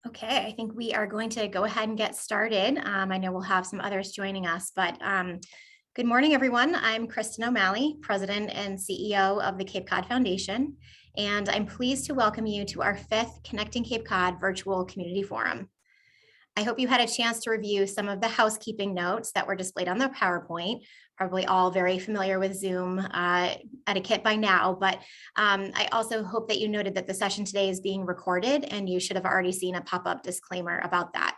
Okay, I think we are going to go ahead and get started. I know we'll have some others joining us, but good morning, everyone. I'm Kristen O'Malley, President and CEO of the Cape Cod Foundation, and I'm pleased to welcome you to our fifth Connecting Cape Cod Virtual Community Forum. I hope you had a chance to review some of the housekeeping notes that were displayed on the PowerPoint. Probably all very familiar with Zoom etiquette by now, but I also hope that you noted that the session today is being recorded and you should have already seen a pop-up disclaimer about that.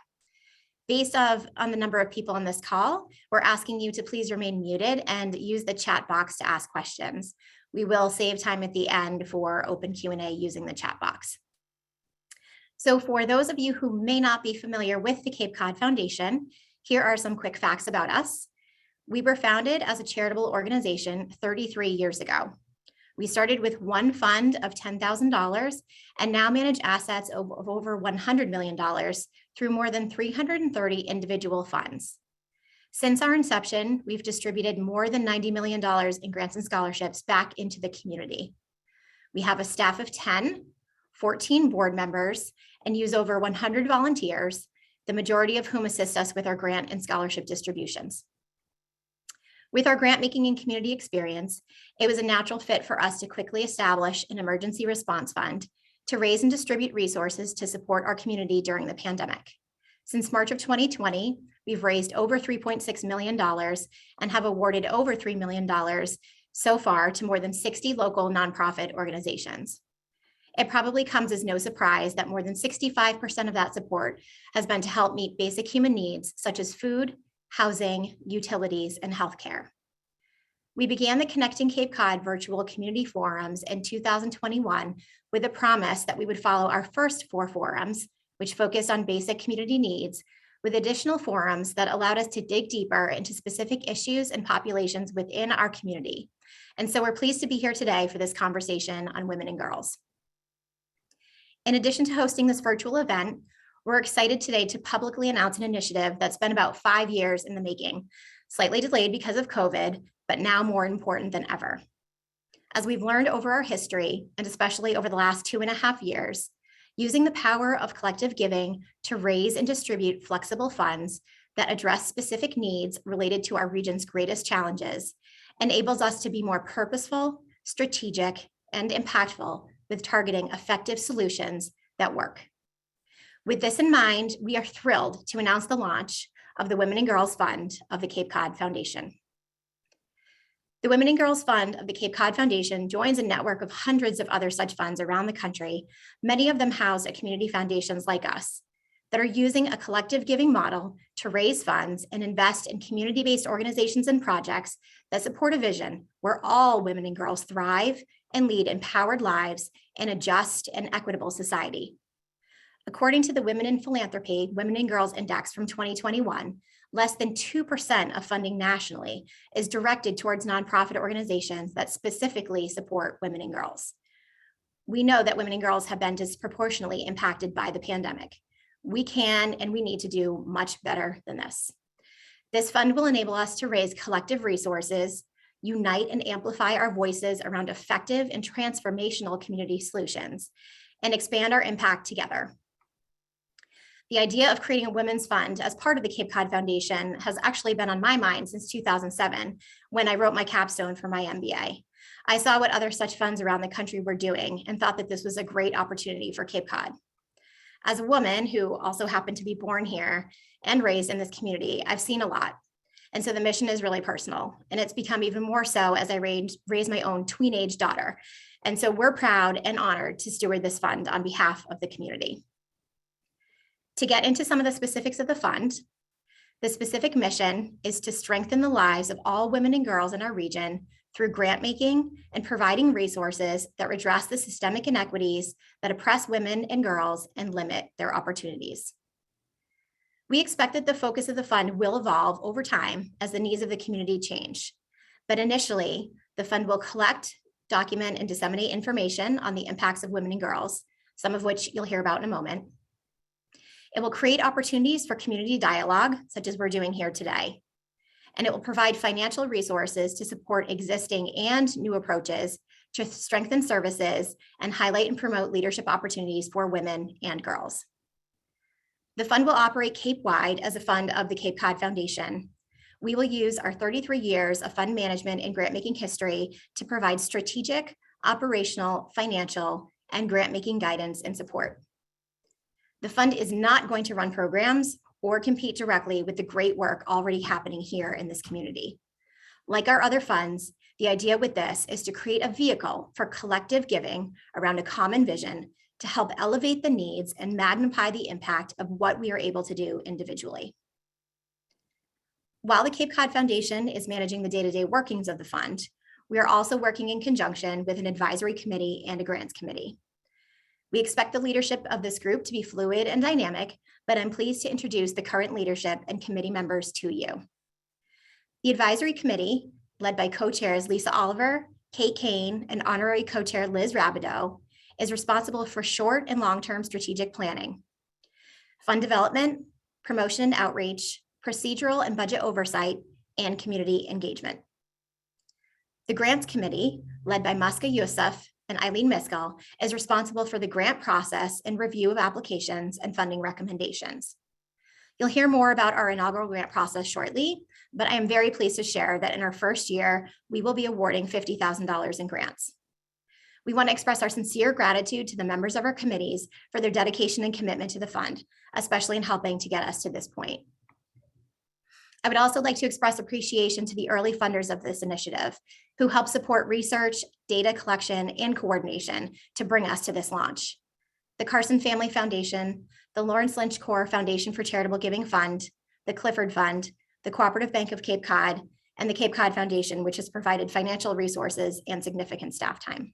Based on the number of people on this call, we're asking you to please remain muted and use the chat box to ask questions. We will save time at the end for open Q&A using the chat box. So for those of you who may not be familiar with the Cape Cod Foundation, here are some quick facts about us. We were founded as a charitable organization 33 years ago. We started with one fund of $10,000 and now manage assets of over $100 million through more than 330 individual funds. Since our inception, we've distributed more than $90 million in grants and scholarships back into the community. We have a staff of 10, 14 board members, and use over 100 volunteers, the majority of whom assist us with our grant and scholarship distributions. With our grant making and community experience, it was a natural fit for us to quickly establish an emergency response fund to raise and distribute resources to support our community during the pandemic. Since March of 2020, we've raised over $3.6 million and have awarded over $3 million so far to more than 60 local nonprofit organizations. It probably comes as no surprise that more than 65% of that support has been to help meet basic human needs such as food, housing, utilities, and healthcare. We began the Connecting Cape Cod virtual community forums in 2021 with a promise that we would follow our first 4 forums, which focused on basic community needs, with additional forums that allowed us to dig deeper into specific issues and populations within our community. And so we're pleased to be here today for this conversation on women and girls. In addition to hosting this virtual event, we're excited today to publicly announce an initiative that's been about 5 years in the making, slightly delayed because of COVID, but now more important than ever. As we've learned over our history, and especially over the last 2.5 years, using the power of collective giving to raise and distribute flexible funds that address specific needs related to our region's greatest challenges enables us to be more purposeful, strategic, and impactful with targeting effective solutions that work. With this in mind, we are thrilled to announce the launch of the Women and Girls Fund of the Cape Cod Foundation. The Women and Girls Fund of the Cape Cod Foundation joins a network of hundreds of other such funds around the country, many of them housed at community foundations like us, that are using a collective giving model to raise funds and invest in community-based organizations and projects that support a vision where all women and girls thrive and lead empowered lives in a just and equitable society. According to the Women in Philanthropy Women and Girls Index from 2021, less than 2% of funding nationally is directed towards nonprofit organizations that specifically support women and girls. We know that women and girls have been disproportionately impacted by the pandemic. We can and we need to do much better than this. This fund will enable us to raise collective resources, unite and amplify our voices around effective and transformational community solutions, and expand our impact together. The idea of creating a women's fund as part of the Cape Cod Foundation has actually been on my mind since 2007, when I wrote my capstone for my MBA. I saw what other such funds around the country were doing and thought that this was a great opportunity for Cape Cod. As a woman who also happened to be born here and raised in this community, I've seen a lot. And so the mission is really personal, and it's become even more so as I raise my own tween-age daughter. And so we're proud and honored to steward this fund on behalf of the community. To get into some of the specifics of the fund, the specific mission is to strengthen the lives of all women and girls in our region through grant making and providing resources that redress the systemic inequities that oppress women and girls and limit their opportunities. We expect that the focus of the fund will evolve over time as the needs of the community change. But initially, the fund will collect, document, and disseminate information on the impacts of women and girls, some of which you'll hear about in a moment. It will create opportunities for community dialogue, such as we're doing here today. And it will provide financial resources to support existing and new approaches to strengthen services and highlight and promote leadership opportunities for women and girls. The fund will operate Cape-wide as a fund of the Cape Cod Foundation. We will use our 33 years of fund management and grant-making history to provide strategic, operational, financial, and grant-making guidance and support. The fund is not going to run programs or compete directly with the great work already happening here in this community. Like our other funds, the idea with this is to create a vehicle for collective giving around a common vision to help elevate the needs and magnify the impact of what we are able to do individually. While the Cape Cod Foundation is managing the day-to-day workings of the fund, we are also working in conjunction with an advisory committee and a grants committee. We expect the leadership of this group to be fluid and dynamic, but I'm pleased to introduce the current leadership and committee members to you. The advisory committee, led by co-chairs Lisa Oliver, Kate Kane, and honorary co-chair Liz Rabideau, is responsible for short and long-term strategic planning, fund development, promotion and outreach, procedural and budget oversight, and community engagement. The grants committee, led by Muska Yusuf and Eileen Miskell, is responsible for the grant process and review of applications and funding recommendations. You'll hear more about our inaugural grant process shortly, but I am very pleased to share that in our first year, we will be awarding $50,000 in grants. We want to express our sincere gratitude to the members of our committees for their dedication and commitment to the fund, especially in helping to get us to this point. I would also like to express appreciation to the early funders of this initiative who helped support research, data collection, and coordination to bring us to this launch. The Carson Family Foundation, the Lawrence Lynch Core Foundation for Charitable Giving Fund, the Clifford Fund, the Cooperative Bank of Cape Cod, and the Cape Cod Foundation, which has provided financial resources and significant staff time.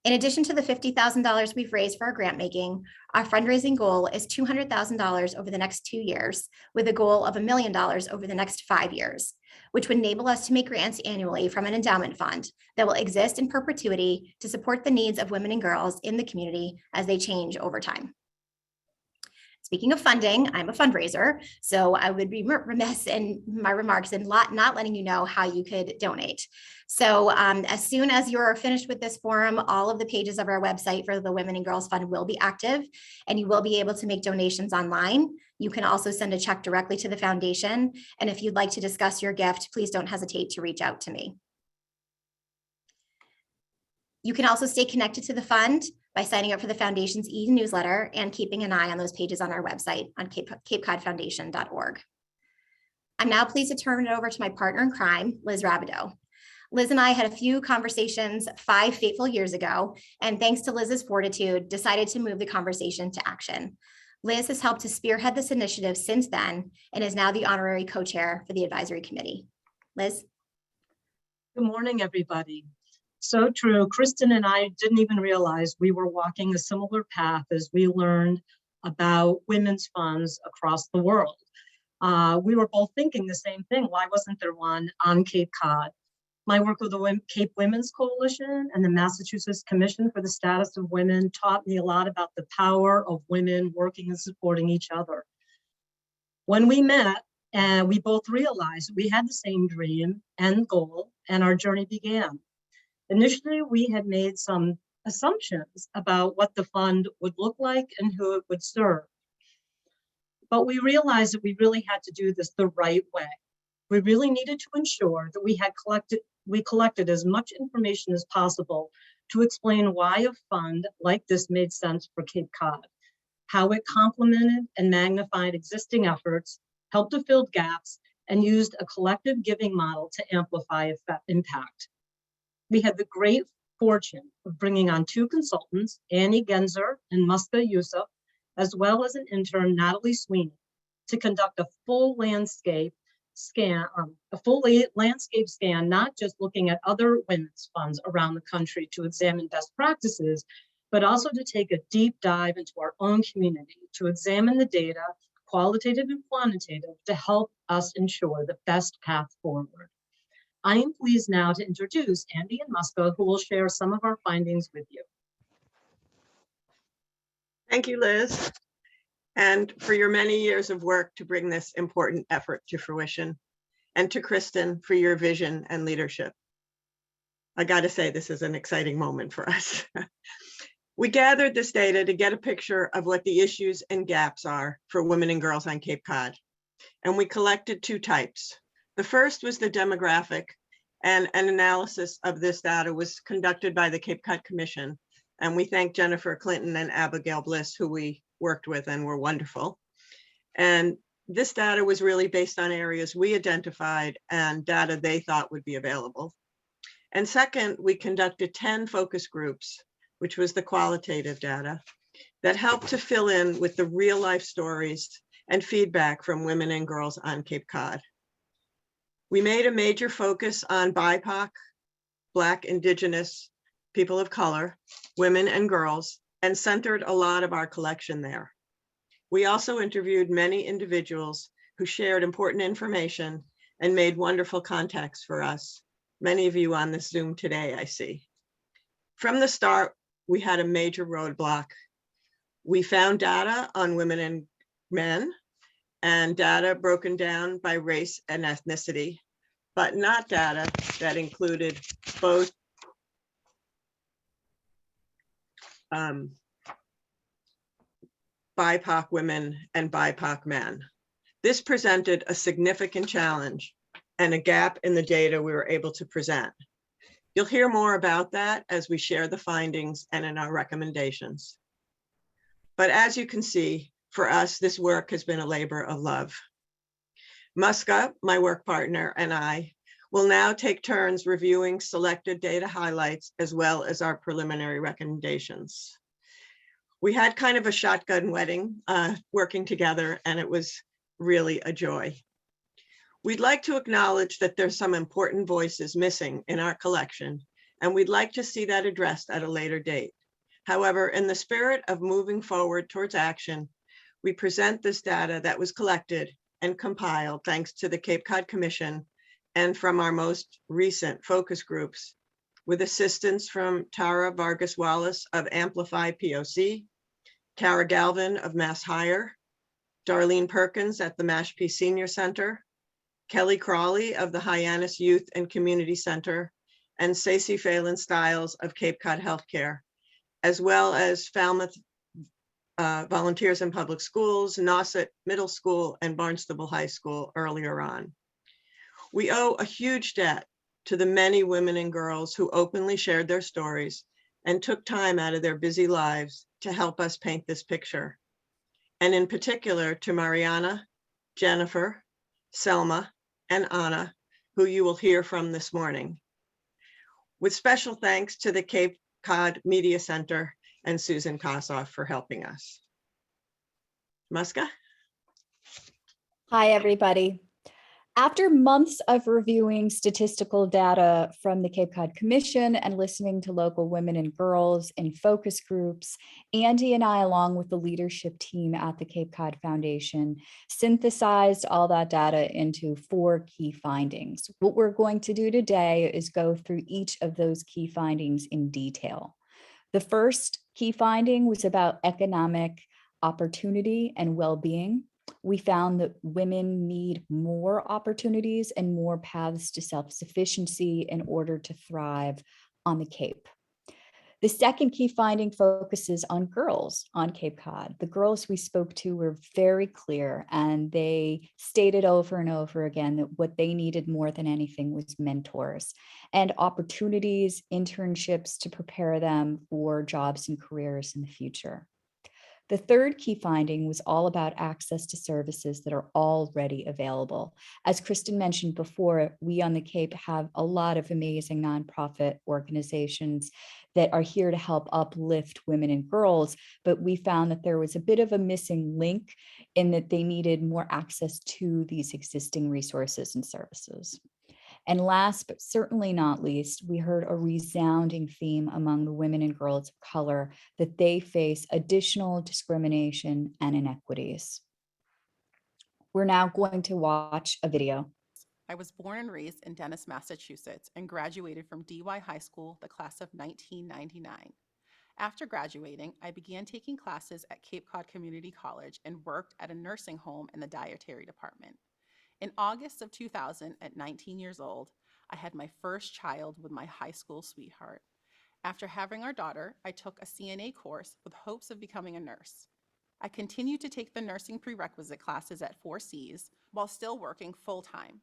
In addition to the $50,000 we've raised for our grant making, our fundraising goal is $200,000 over the next 2 years, with a goal of $1 million over the next 5 years, which would enable us to make grants annually from an endowment fund that will exist in perpetuity to support the needs of women and girls in the community as they change over time. Speaking of funding, I'm a fundraiser, so I would be remiss in my remarks in not letting you know how you could donate. So as soon as you're finished with this forum, all of the pages of our website for the Women and Girls Fund will be active, and you will be able to make donations online. You can also send a check directly to the foundation, and if you'd like to discuss your gift, please don't hesitate to reach out to me. You can also stay connected to the fund by signing up for the Foundation's e-newsletter and keeping an eye on those pages on our website on capecodfoundation.org. I'm now pleased to turn it over to my partner in crime, Liz Rabideau. Liz and I had a few conversations 5 fateful years ago, and thanks to Liz's fortitude, decided to move the conversation to action. Liz has helped to spearhead this initiative since then and is now the honorary co-chair for the advisory committee. Liz? Good morning, everybody. So true. Kristen and I didn't even realize we were walking a similar path as we learned about women's funds across the world. We were both thinking the same thing. Why wasn't there one on Cape Cod? My work with the Cape Women's Coalition and the Massachusetts Commission for the Status of Women taught me a lot about the power of women working and supporting each other. When we met, and we both realized we had the same dream and goal, and our journey began. Initially, we had made some assumptions about what the fund would look like and who it would serve. But we realized that we really had to do this the right way. We really needed to ensure that we collected as much information as possible to explain why a fund like this made sense for Cape Cod, how it complemented and magnified existing efforts, helped to fill gaps, and used a collective giving model to amplify impact. We had the great fortune of bringing on 2 consultants, Annie Genzer and Muska Yusuf, as well as an intern, Natalie Sweeney, to conduct a full landscape scan, not just looking at other women's funds around the country to examine best practices, but also to take a deep dive into our own community, to examine the data, qualitative and quantitative, to help us ensure the best path forward. I am pleased now to introduce Andy and Muska, who will share some of our findings with you. Thank you, Liz, and for your many years of work to bring this important effort to fruition, and to Kristen for your vision and leadership. I got to say, this is an exciting moment for us. We gathered this data to get a picture of what the issues and gaps are for women and girls on Cape Cod. And we collected two types. The first was the demographic, and an analysis of this data was conducted by the Cape Cod Commission. And we thank Jennifer Clinton and Abigail Bliss, who we worked with and were wonderful. And this data was really based on areas we identified and data they thought would be available. And second, we conducted 10 focus groups, which was the qualitative data, that helped to fill in with the real life stories and feedback from women and girls on Cape Cod. We made a major focus on BIPOC, Black, Indigenous, people of color, women and girls, and centered a lot of our collection there. We also interviewed many individuals who shared important information and made wonderful contacts for us. Many of you on this Zoom today, I see. From the start, we had a major roadblock. We found data on women and men, and data broken down by race and ethnicity, but not data that included both BIPOC women and BIPOC men. This presented a significant challenge and a gap in the data we were able to present. You'll hear more about that as we share the findings and in our recommendations. But as you can see, for us, this work has been a labor of love. Muska, my work partner, and I will now take turns reviewing selected data highlights as well as our preliminary recommendations. We had kind of a shotgun wedding working together, and it was really a joy. We'd like to acknowledge that there's some important voices missing in our collection, and we'd like to see that addressed at a later date. However, in the spirit of moving forward towards action, we present this data that was collected and compiled thanks to the Cape Cod Commission and from our most recent focus groups, with assistance from Tara Vargas Wallace of Amplify POC, Kara Galvin of Mass Hire, Darlene Perkins at the Mashpee Senior Center, Kelly Crawley of the Hyannis Youth and Community Center, and Stacey Phelan Stiles of Cape Cod Healthcare, as well as Falmouth Volunteers in Public Schools, Nauset Middle School, and Barnstable High School earlier on. We owe a huge debt to the many women and girls who openly shared their stories and took time out of their busy lives to help us paint this picture. And in particular to Mariana, Jennifer, Selma, and Anna, who you will hear from this morning. With special thanks to the Cape Cod Media Center and Susan Kossoff for helping us. Muska? Hi, everybody. After months of reviewing statistical data from the Cape Cod Commission and listening to local women and girls in focus groups, Andy and I, along with the leadership team at the Cape Cod Foundation, synthesized all that data into 4 key findings. What we're going to do today is go through each of those key findings in detail. The first key finding was about economic opportunity and well-being. We found that women need more opportunities and more paths to self-sufficiency in order to thrive on the Cape. The second key finding focuses on girls on Cape Cod. The girls we spoke to were very clear, and they stated over and over again that what they needed more than anything was mentors and opportunities, internships to prepare them for jobs and careers in the future. The third key finding was all about access to services that are already available. As Kristen mentioned before, we on the Cape have a lot of amazing nonprofit organizations that are here to help uplift women and girls, but we found that there was a bit of a missing link in that they needed more access to these existing resources and services. And last, but certainly not least, we heard a resounding theme among the women and girls of color that they face additional discrimination and inequities. We're now going to watch a video. I was born and raised in Dennis, Massachusetts, and graduated from DY High School, the class of 1999. After graduating, I began taking classes at Cape Cod Community College and worked at a nursing home in the dietary department. In August of 2000, at 19 years old, I had my first child with my high school sweetheart. After having our daughter, I took a CNA course with hopes of becoming a nurse. I continued to take the nursing prerequisite classes at 4Cs while still working full-time.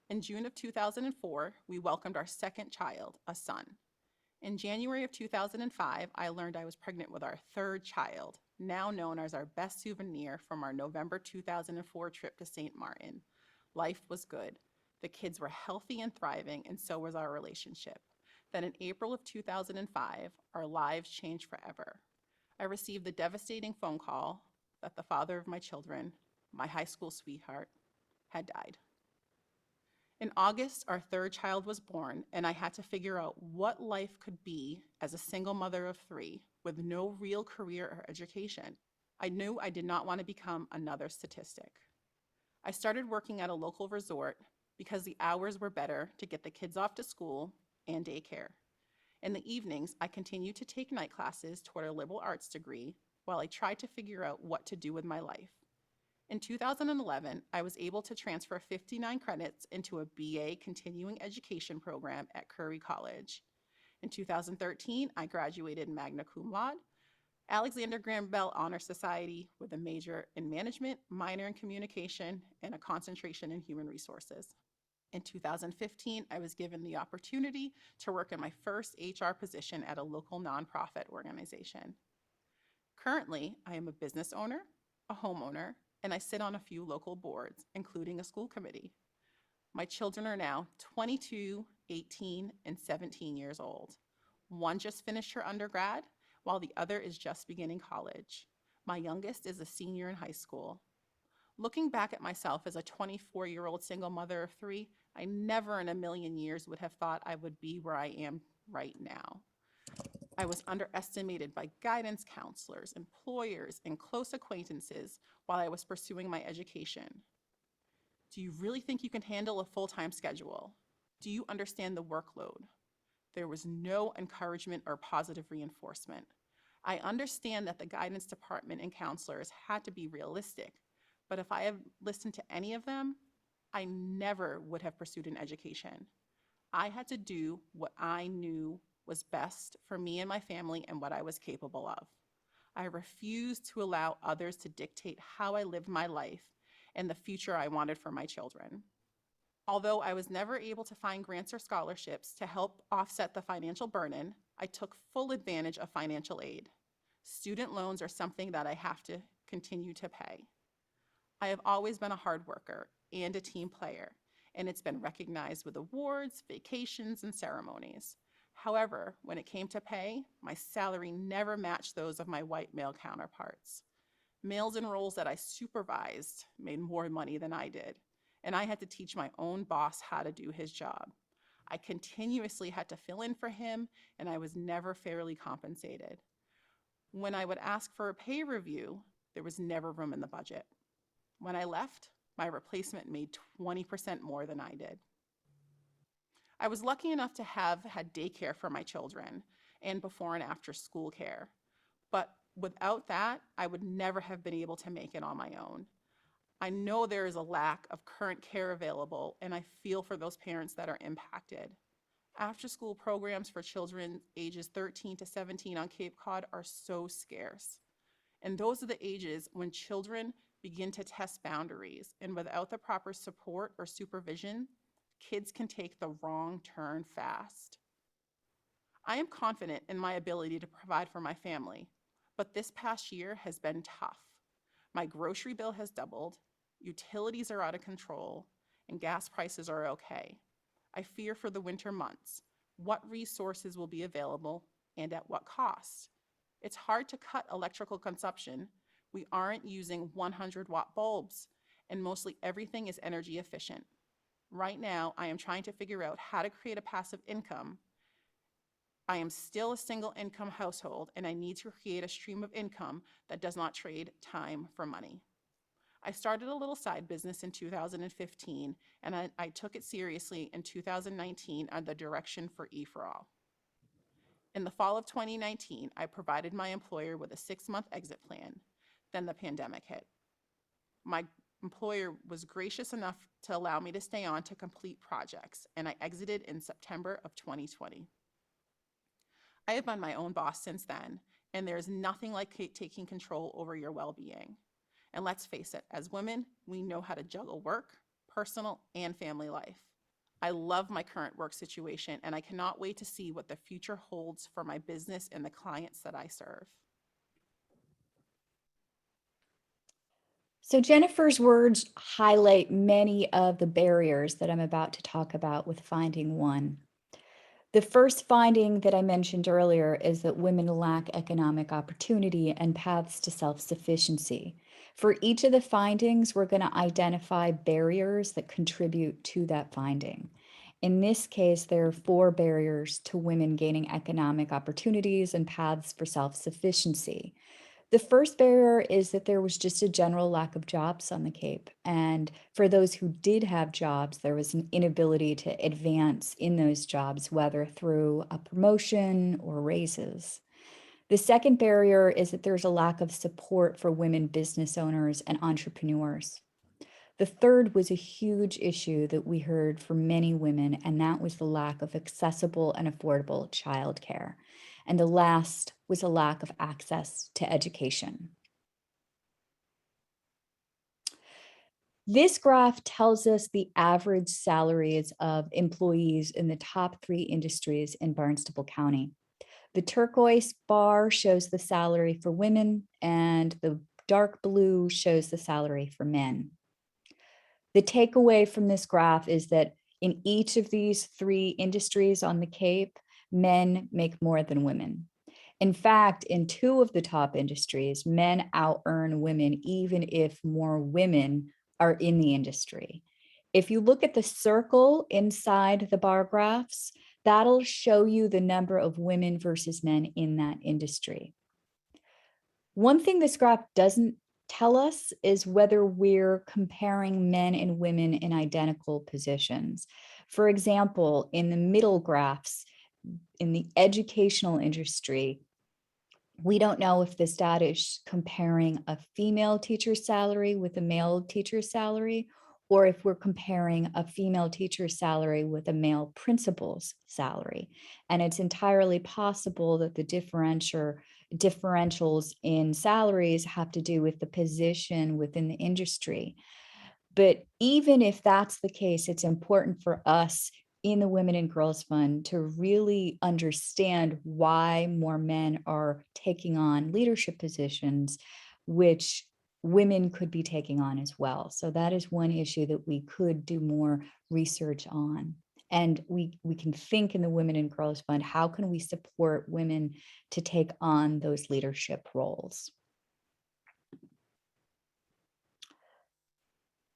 In June of 2004, we welcomed our second child, a son. In January of 2005, I learned I was pregnant with our third child, now known as our best souvenir from our November 2004 trip to St. Martin. Life was good. The kids were healthy and thriving, and so was our relationship. Then in April of 2005, our lives changed forever. I received the devastating phone call that the father of my children, my high school sweetheart, had died. In August, our third child was born, and I had to figure out what life could be as a single mother of 3 with no real career or education. I knew I did not want to become another statistic. I started working at a local resort because the hours were better to get the kids off to school and daycare. In the evenings, I continued to take night classes toward a liberal arts degree while I tried to figure out what to do with my life. In 2011, I was able to transfer 59 credits into a BA continuing education program at Curry College. In 2013, I graduated magna cum laude, Alexander Graham Bell Honor Society with a major in management, minor in communication, and a concentration in human resources. In 2015, I was given the opportunity to work in my first HR position at a local nonprofit organization. Currently, I am a business owner, a homeowner, and I sit on a few local boards, including a school committee. My children are now 22, 18, and 17 years old. One just finished her undergrad, while the other is just beginning college. My youngest is a senior in high school. Looking back at myself as a 24-year-old single mother of 3, I never in a million years would have thought I would be where I am right now. I was underestimated by guidance counselors, employers, and close acquaintances while I was pursuing my education. Do you really think you can handle a full-time schedule? Do you understand the workload? There was no encouragement or positive reinforcement. I understand that the guidance department and counselors had to be realistic, but if I had listened to any of them, I never would have pursued an education. I had to do what I knew was best for me and my family and what I was capable of. I refused to allow others to dictate how I lived my life and the future I wanted for my children. Although I was never able to find grants or scholarships to help offset the financial burden, I took full advantage of financial aid. Student loans are something that I have to continue to pay. I have always been a hard worker and a team player, and it's been recognized with awards, vacations, and ceremonies. However, when it came to pay, my salary never matched those of my white male counterparts. Males in roles that I supervised made more money than I did, and I had to teach my own boss how to do his job. I continuously had to fill in for him, and I was never fairly compensated. When I would ask for a pay review, there was never room in the budget. When I left, my replacement made 20% more than I did. I was lucky enough to have had daycare for my children and before and after school care. But without that, I would never have been able to make it on my own. I know there is a lack of current care available, and I feel for those parents that are impacted. After-school programs for children ages 13 to 17 on Cape Cod are so scarce. And those are the ages when children begin to test boundaries, and without the proper support or supervision, kids can take the wrong turn fast. I am confident in my ability to provide for my family, but this past year has been tough. My grocery bill has doubled, utilities are out of control, and gas prices are okay. I fear for the winter months. What resources will be available and at what cost? It's hard to cut electrical consumption. We aren't using 100-watt bulbs, and mostly everything is energy efficient. Right now, I am trying to figure out how to create a passive income. I am still a single income household, and I need to create a stream of income that does not trade time for money. I started a little side business in 2015, and I took it seriously in 2019 under the direction for E for All. In the fall of 2019, I provided my employer with a 6-month exit plan. Then the pandemic hit. My employer was gracious enough to allow me to stay on to complete projects, and I exited in September of 2020. I have been my own boss since then, and there's nothing like taking control over your well-being. And let's face it, as women, we know how to juggle work, personal, and family life. I love my current work situation, and I cannot wait to see what the future holds for my business and the clients that I serve. So Jennifer's words highlight many of the barriers that I'm about to talk about with finding one. The first finding that I mentioned earlier is that women lack economic opportunity and paths to self-sufficiency. For each of the findings, we're going to identify barriers that contribute to that finding. In this case, there are 4 barriers to women gaining economic opportunities and paths for self-sufficiency. The first barrier is that there was just a general lack of jobs on the Cape. And for those who did have jobs, there was an inability to advance in those jobs, whether through a promotion or raises. The second barrier is that there's a lack of support for women business owners and entrepreneurs. The third was a huge issue that we heard from many women, and that was the lack of accessible and affordable childcare. And the last was a lack of access to education. This graph tells us the average salaries of employees in the top 3 industries in Barnstable County. The turquoise bar shows the salary for women, and the dark blue shows the salary for men. The takeaway from this graph is that in each of these 3 industries on the Cape, men make more than women. In fact, in 2 of the top industries, men out-earn women even if more women are in the industry. If you look at the circle inside the bar graphs, that'll show you the number of women versus men in that industry. One thing this graph doesn't tell us is whether we're comparing men and women in identical positions. For example, in the middle graphs, in the educational industry, we don't know if this data is comparing a female teacher's salary with a male teacher's salary, or if we're comparing a female teacher's salary with a male principal's salary. And it's entirely possible that the differentials in salaries have to do with the position within the industry. But even if that's the case, it's important for us in the Women and Girls Fund to really understand why more men are taking on leadership positions, which women could be taking on as well. So that is one issue that we could do more research on. And we can think in the Women and Girls Fund, how can we support women to take on those leadership roles?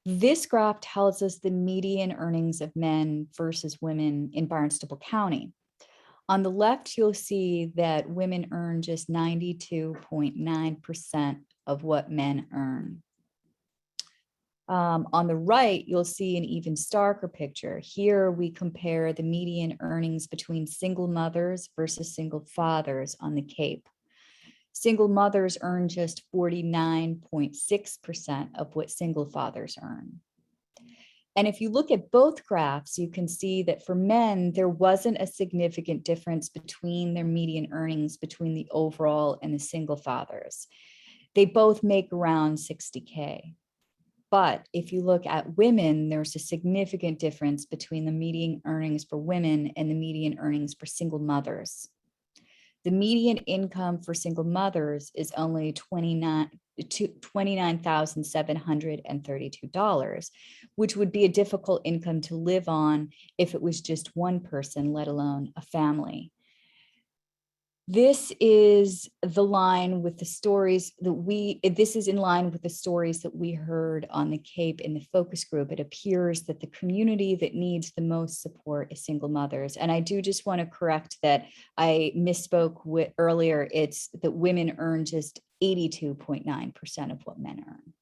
This graph tells us the median earnings of men versus women in Barnstable County. On the left, you'll see that women earn just 92.9% of what men earn. On the right, you'll see an even starker picture. Here we compare the median earnings between single mothers versus single fathers on the Cape. Single mothers earn just 49.6% of what single fathers earn. And if you look at both graphs, you can see that for men, there wasn't a significant difference between their median earnings between the overall and the single fathers. They both make around 60K. But if you look at women, there's a significant difference between the median earnings for women and the median earnings for single mothers. The median income for single mothers is only $29,732, which would be a difficult income to live on if it was just one person, let alone a family. This is the line with the stories that this is in line with the stories that we heard on the Cape in the focus group. It appears that the community that needs the most support is single mothers. And I do just want to correct that I misspoke earlier. It's that women earn just 82.9% of what men earn.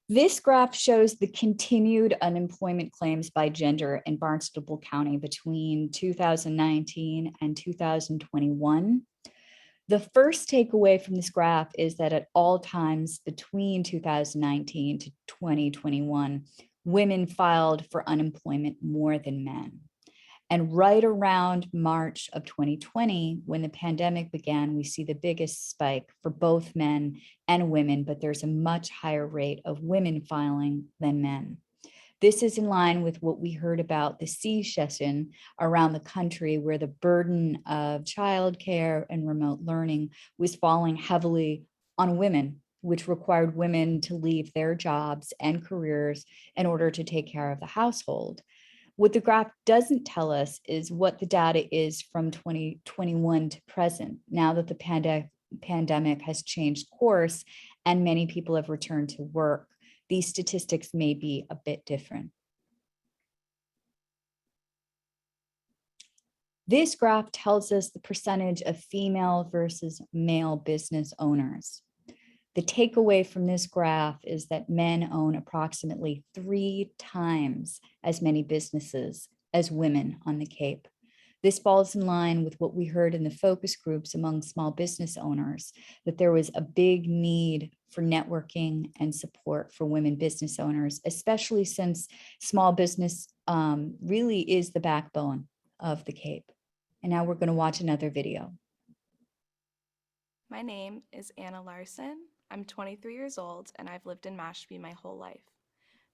This graph shows the continued unemployment claims by gender in Barnstable County between 2019 and 2021. The first takeaway from this graph is that at all times between 2019 to 2021, women filed for unemployment more than men. And right around March of 2020, when the pandemic began, we see the biggest spike for both men and women, but there's a much higher rate of women filing than men. This is in line with what we heard about the C-session around the country, where the burden of childcare and remote learning was falling heavily on women, which required women to leave their jobs and careers in order to take care of the household. What the graph doesn't tell us is what the data is from 2021 to present, now that the pandemic has changed course and many people have returned to work. These statistics may be a bit different. This graph tells us the percentage of female versus male business owners. The takeaway from this graph is that men own approximately 3 times as many businesses as women on the Cape. This falls in line with what we heard in the focus groups among small business owners, that there was a big need for networking and support for women business owners, especially since small business really is the backbone of the Cape. And now we're going to watch another video. My name is Anna Larson. I'm 23 years old and I've lived in Mashpee my whole life.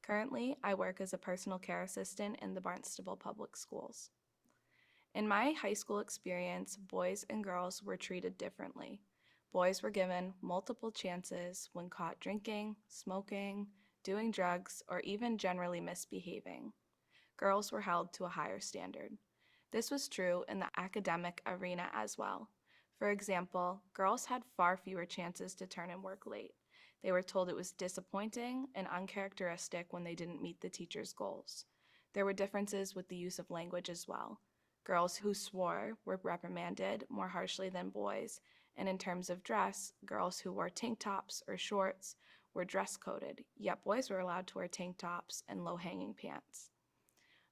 Currently, I work as a personal care assistant in the Barnstable Public Schools. In my high school experience, boys and girls were treated differently. Boys were given multiple chances when caught drinking, smoking, doing drugs, or even generally misbehaving. Girls were held to a higher standard. This was true in the academic arena as well. For example, girls had far fewer chances to turn in work late. They were told it was disappointing and uncharacteristic when they didn't meet the teacher's goals. There were differences with the use of language as well. Girls who swore were reprimanded more harshly than boys, and in terms of dress, girls who wore tank tops or shorts were dress coded, yet boys were allowed to wear tank tops and low-hanging pants.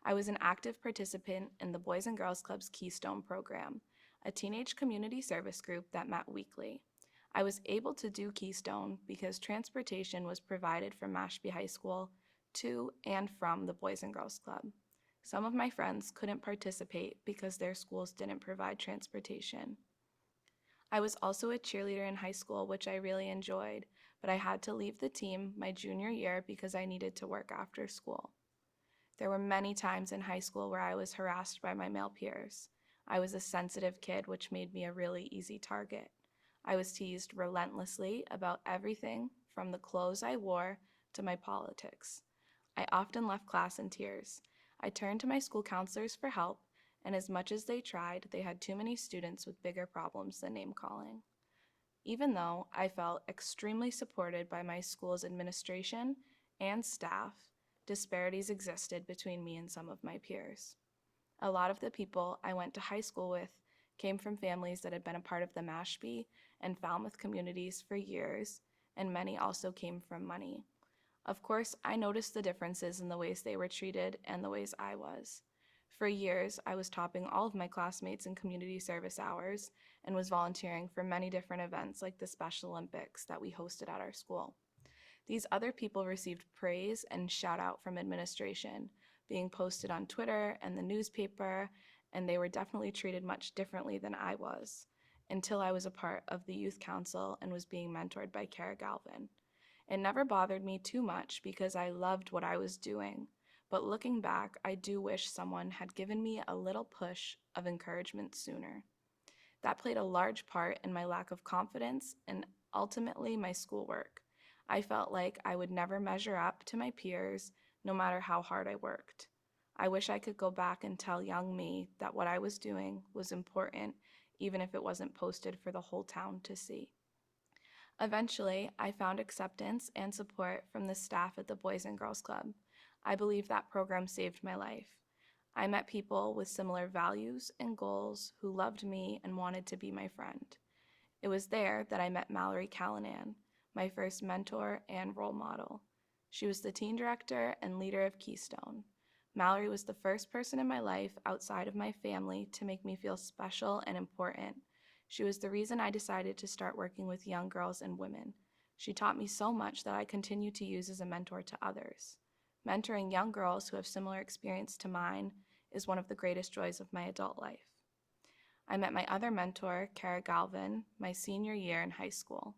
I was an active participant in the Boys and Girls Club's Keystone program, a teenage community service group that met weekly. I was able to do Keystone because transportation was provided from Mashpee High School to and from the Boys and Girls Club. Some of my friends couldn't participate because their schools didn't provide transportation. I was also a cheerleader in high school, which I really enjoyed, but I had to leave the team my junior year because I needed to work after school. There were many times in high school where I was harassed by my male peers. I was a sensitive kid, which made me a really easy target. I was teased relentlessly about everything from the clothes I wore to my politics. I often left class in tears. I turned to my school counselors for help, and as much as they tried, they had too many students with bigger problems than name calling. Even though I felt extremely supported by my school's administration and staff, disparities existed between me and some of my peers. A lot of the people I went to high school with came from families that had been a part of the Mashpee and Falmouth communities for years, and many also came from money. Of course, I noticed the differences in the ways they were treated and the ways I was. For years, I was topping all of my classmates in community service hours and was volunteering for many different events like the Special Olympics that we hosted at our school. These other people received praise and shout out from administration, being posted on Twitter and the newspaper, and they were definitely treated much differently than I was, until I was a part of the youth council and was being mentored by Kara Galvin. It never bothered me too much because I loved what I was doing, but looking back, I do wish someone had given me a little push of encouragement sooner. That played a large part in my lack of confidence and ultimately my schoolwork. I felt like I would never measure up to my peers, no matter how hard I worked. I wish I could go back and tell young me that what I was doing was important, even if it wasn't posted for the whole town to see. Eventually, I found acceptance and support from the staff at the Boys and Girls Club. I believe that program saved my life. I met people with similar values and goals who loved me and wanted to be my friend. It was there that I met Mallory Callanan, my first mentor and role model. She was the teen director and leader of Keystone. Mallory was the first person in my life outside of my family to make me feel special and important. She was the reason I decided to start working with young girls and women. She taught me so much that I continue to use as a mentor to others. Mentoring young girls who have similar experience to mine is one of the greatest joys of my adult life. I met my other mentor, Kara Galvin, my senior year in high school.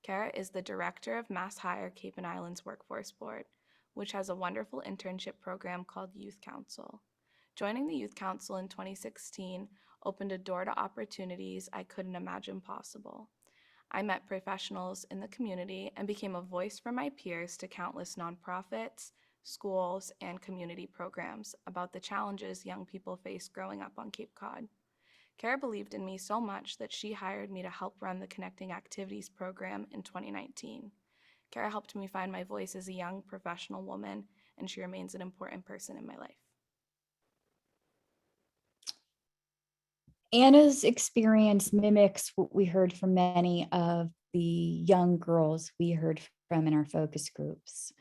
Kara is the director of Mass Hire Cape and Islands Workforce Board, which has a wonderful internship program called Youth Council. Joining the Youth Council in 2016 opened a door to opportunities I couldn't imagine possible. I met professionals in the community and became a voice for my peers to countless nonprofits, schools, and community programs about the challenges young people face growing up on Cape Cod. Kara believed in me so much that she hired me to help run the Connecting Activities program in 2019. Kara helped me find my voice as a young professional woman, and she remains an important person in my life. Anna's experience mimics what we heard from many of the young girls we heard from in our focus groups.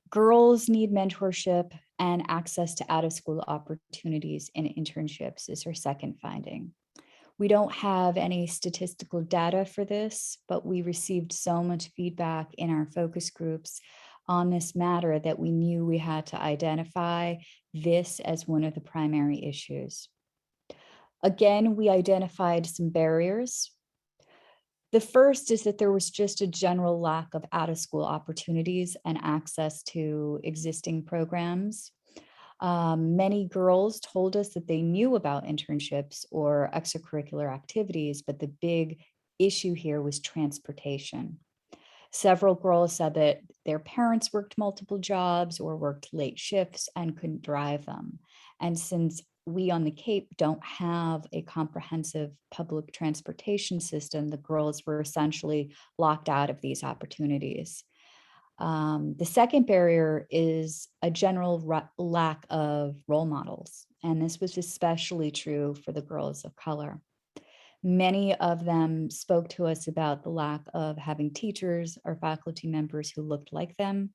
Girls need mentorship and access to out-of-school opportunities and internships is her second finding. We don't have any statistical data for this, but we received so much feedback in our focus groups on this matter that we knew we had to identify this as one of the primary issues. Again, we identified some barriers. The first is that there was just a general lack of out-of-school opportunities and access to existing programs. Many girls told us that they knew about internships or extracurricular activities, but the big issue here was transportation. Several girls said that their parents worked multiple jobs or worked late shifts and couldn't drive them. And since we on the Cape don't have a comprehensive public transportation system, the girls were essentially locked out of these opportunities. The second barrier is a general lack of role models, and this was especially true for the girls of color. Many of them spoke to us about the lack of having teachers or faculty members who looked like them.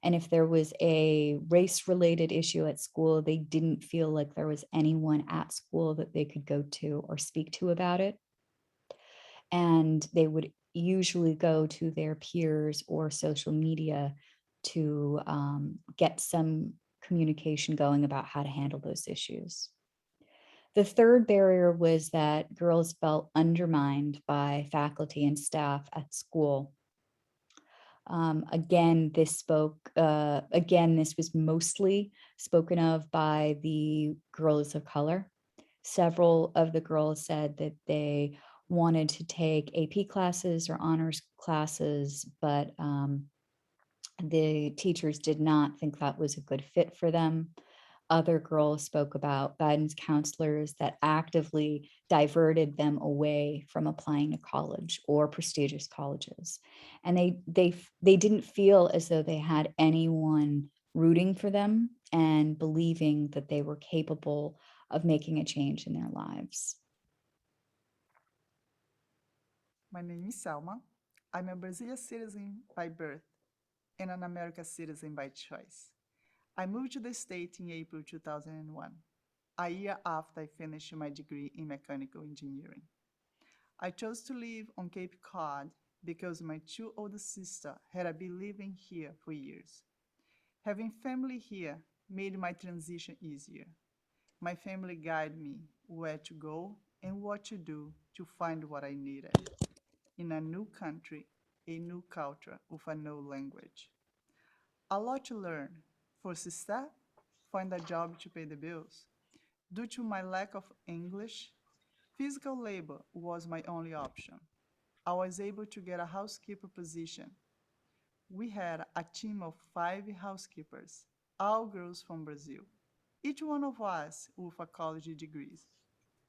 And if there was a race-related issue at school, they didn't feel like there was anyone at school that they could go to or speak to about it. And they would usually go to their peers or social media to get some communication going about how to handle those issues. The third barrier was that girls felt undermined by faculty and staff at school. Again, this was mostly spoken of by the girls of color. Several of the girls said that they wanted to take AP classes or honors classes, but the teachers did not think that was a good fit for them. Other girls spoke about guidance counselors that actively diverted them away from applying to college or prestigious colleges. And they didn't feel as though they had anyone rooting for them and believing that they were capable of making a change in their lives. My name is Selma. I'm a Brazilian citizen by birth and an American citizen by choice. I moved to the state in April 2001, a year after I finished my degree in mechanical engineering. I chose to live on Cape Cod because my two older sisters had been living here for years. Having family here made my transition easier. My family guided me where to go and what to do to find what I needed in a new country, a new culture with a new language. A lot to learn. First step, find a job to pay the bills. Due to my lack of English, physical labor was my only option. I was able to get a housekeeper position. We had a team of 5 housekeepers, all girls from Brazil, each one of us with a college degree.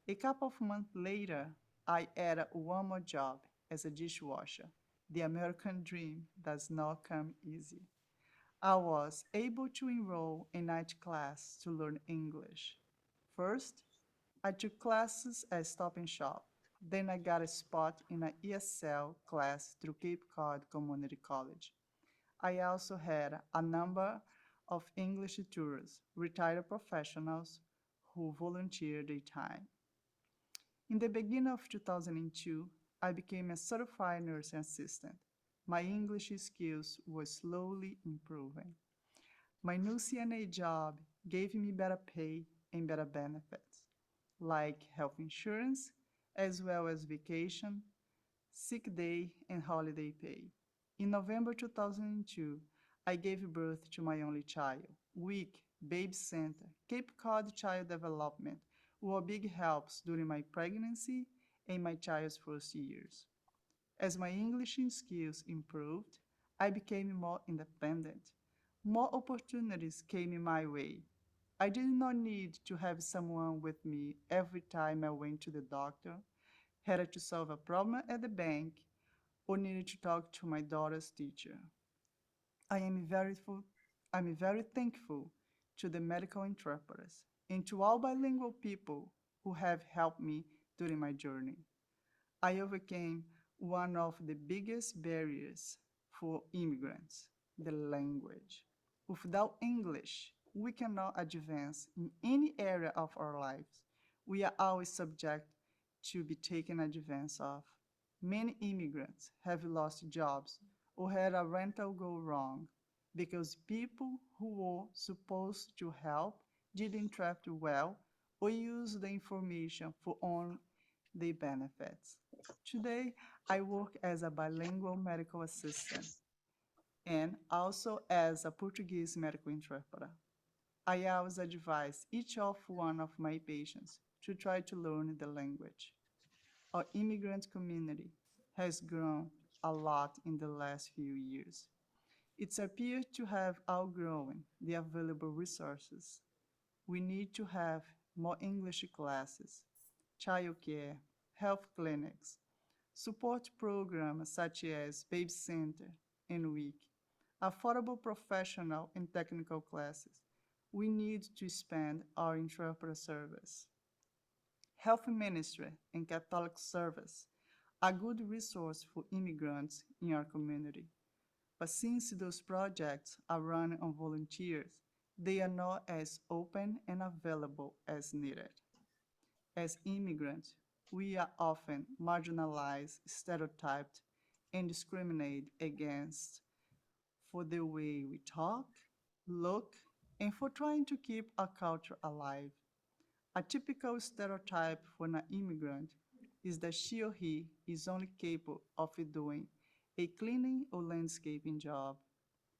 A couple of months later, I added one more job as a dishwasher. The American dream does not come easy. I was able to enroll in night class to learn English. First, I took classes at Stop and Shop. Then I got a spot in an ESL class through Cape Cod Community College. I also had a number of English tutors, retired professionals who volunteered their time. In the beginning of 2002, I became a certified nursing assistant. My English skills were slowly improving. My new CNA job gave me better pay and better benefits, like health insurance, as well as vacation, sick day, and holiday pay. In November 2002, I gave birth to my only child. WIC, Baby Center, Cape Cod Child Development were big helps during my pregnancy and my child's first years. As my English skills improved, I became more independent. More opportunities came my way. I did not need to have someone with me every time I went to the doctor, had to solve a problem at the bank, or needed to talk to my daughter's teacher. I am very thankful to the medical interpreters and to all bilingual people who have helped me during my journey. I overcame one of the biggest barriers for immigrants, the language. Without English, we cannot advance in any area of our lives. We are always subject to be taken advantage of. Many immigrants have lost jobs or had a rental go wrong because people who were supposed to help didn't draft well or use the information for own their benefits. Today, I work as a bilingual medical assistant and also as a Portuguese medical interpreter. I always advise each of one of my patients to try to learn the language. Our immigrant community has grown a lot in the last few years. It appears to have outgrown the available resources. We need to have more English classes, childcare, health clinics, support programs such as Baby Center and WIC, affordable professional and technical classes. We need to expand our interpreter service. Health Ministry and Catholic Service are good resource for immigrants in our community. But since those projects are run on volunteers, they are not as open and available as needed. As immigrants, we are often marginalized, stereotyped, and discriminated against for the way we talk, look, and for trying to keep our culture alive. A typical stereotype for an immigrant is that she or he is only capable of doing a cleaning or landscaping job.